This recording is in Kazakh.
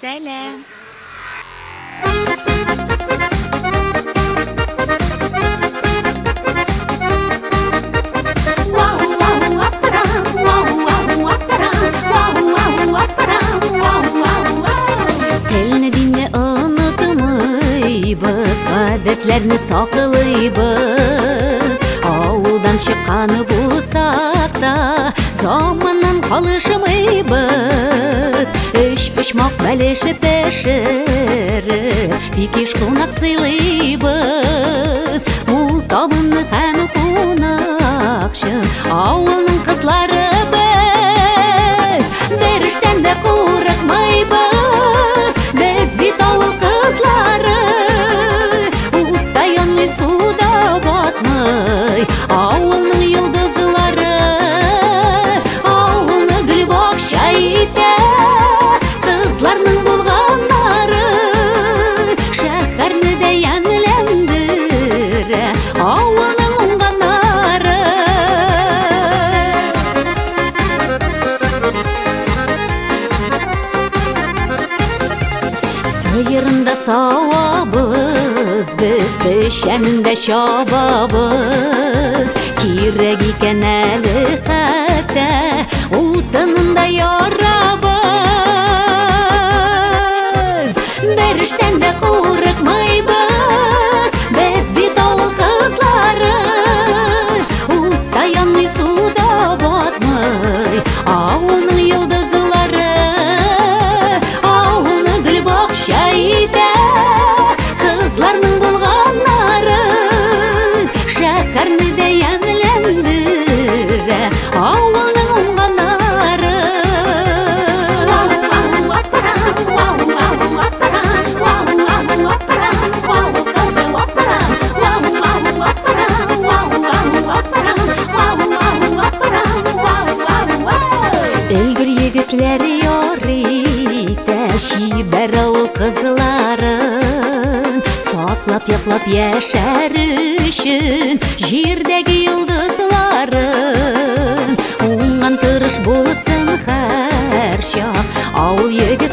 Сәлем. Тілні динне ұнытмайбыз, ғадетлерні сақылайбыз. Ауылдан шыққаны болсақ та, заманнан қалышымайбыз. Үш пішмақ бәлеші пішіріп, пекеш қонақ сыйлайбыз. Мул табынны һәм қонақшы, ауылның қызлары біз. Беріштен де қорықмайбыз, біз бит ауыл қызлары. Утта янмай, суда батмай, ауылның йылдызлары. Ауылны гүл бақша ите, қызларның болғанлары. Шәһәрні де йәнләндірі, ауылның уңғанлары. Сыйырында сауабыз, біз пешәнінде шабабыз. Кирәк икән әлі хәтта, утынында ярабыз. Беріштен де қорықмайбыз, біз бит ауыл қызлары. Утта янмай, суда батмай, ауылның йылдызлары. Ауылны гүл бақша ите, қызларның болғанлары. Шәһәрні де йәнләндірі, ауылның уңғанлары. Өлгір егітлер ярый, шибәр ауыл қызларын. Саклап, яклап яшәр үшін жердегі йылдызларын. Уңған тырыш болсын һәр шақ, ауыл егіт